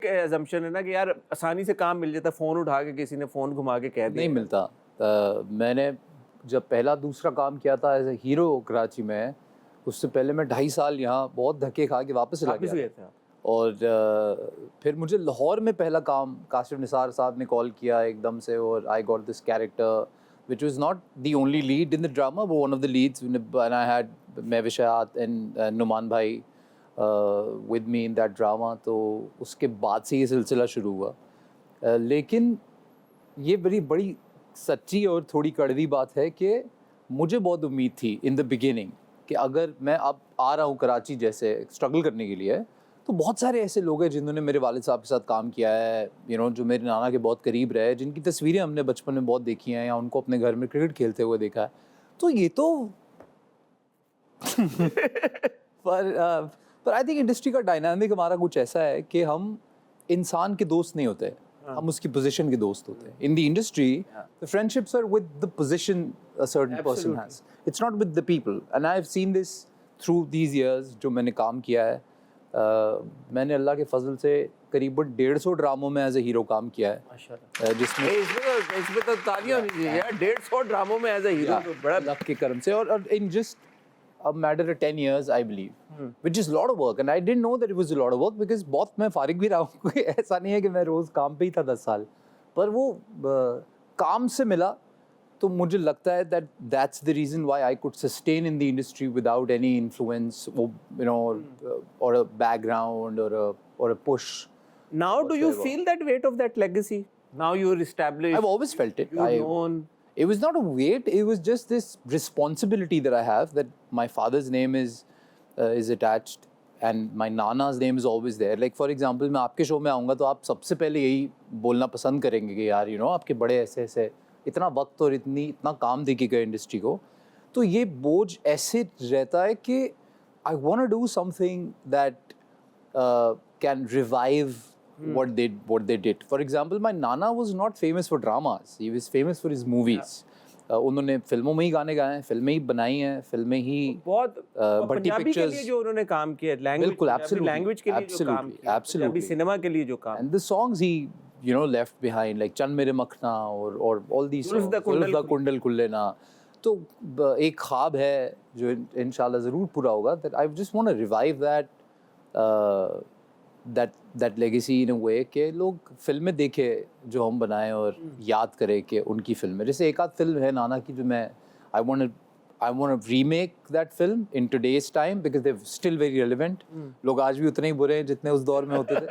assumption है ना कि यार आसानी से काम मिल जाता, फ़ोन उठा के किसी ने फ़ोन घुमा के कह दिया। नहीं मिलता। मैंने जब पहला दूसरा काम किया था एज ए हीरो कराची में, उससे पहले मैं 2.5 साल यहाँ बहुत धक्के खा के वापस चला वापस गया गए था। थे आप? और फिर मुझे लाहौर में पहला काम काशिफ निसार साहब ने कॉल किया एकदम से, और I got this character which was not the only lead in the drama but one of the leads, and I had Mehwishayat and Numan bhai with me in that drama. तो उसके बाद से ये सिलसिला शुरू हुआ। लेकिन ये बड़ी बड़ी सच्ची और थोड़ी कड़वी बात है कि मुझे बहुत उम्मीद थी इन द बिगिनिंग कि अगर मैं अब आ रहा हूँ कराची जैसे स्ट्रगल करने के लिए, तो बहुत सारे ऐसे लोग हैं जिन्होंने मेरे वालिद साहब के साथ काम किया है, जो मेरे नाना के बहुत करीब रहे, जिनकी तस्वीरें हमने बचपन में बहुत देखी हैं या उनको अपने घर में क्रिकेट खेलते हुए देखा है। तो ये तो पर आई थिंक इंडस्ट्री का डायनामिक हमारा कुछ ऐसा है कि हम इंसान के दोस्त नहीं होते, हम उसकी पोजीशन के दोस्त होते हैं। In the industry the friendships are with the position a certain person has, it's not with the people. And I have seen this through these years जो मैंने काम किया है। मैंने अल्लाह के फजल से करीबन 150 ड्रामों में एज ए हीरो काम किया है, माशाल्लाह। जिसमें इसमें तो तालियां होनी चाहिए यार, 150 ड्रामों में एज अ हीरो तो बड़ा अल्लाह के करम से, और in just a matter of 10 years I believe, which is a lot of work, and I didn't know that it was a lot of work because बहुत मैं फारिग भी रहा हूँ। कोई ऐसा नहीं है कि मैं रोज़ काम पे ही था 10 साल, पर वो काम से मिला। तो मुझे लगता है that that's the reason why I could sustain in the industry without any influence, or a background or a push. Now do you whatsoever. feel that weight of that legacy? Now you're established. I've always felt it. You're known. It was not a weight, it was just this responsibility that I have, that my father's name is attached and my nana's name is always there. Like for example, मैं आपके show में आऊँगा तो आप सबसे पहले यही बोलना पसंद करेंगे कि यार आपके बड़े ऐसे ऐसे इतना वक्त और इतना काम दे के गए इंडस्ट्री को। तो ये बोझ ऐसे रहता है कि I want to do something that can revive what they did. For example, my nana was not famous for dramas. He was famous for his movies. उन्होंने फिल्मों में ही गाने गाए हैं, फिल्में ही बनाई हैं, फिल्में ही बहुत भट्टी पंजाबी के लिए जो उन्होंने काम किया, बिल्कुल, लैंग्वेज के लिए जो काम किया, पंजाबी सिनेमा के लिए जो काम, and the songs he left behind, like चंद मेरे मखना और all these songs, जुल्फ़ कुंडल खुल्ले ना। तो एक ख्वाब है जो इंशाल्लाह ज़रूर पूरा होगा, that I just want to revive that legacy in a way कि लोग फिल्में देखे जो हम बनाएं और याद करें कि उनकी फिल्में, जैसे एक आध फिल्म है नाना की जो मैं I want to remake that film in today's time because they're still very relevant. लोग आज भी उतने ही बुरे हैं जितने उस दौर में होते थे।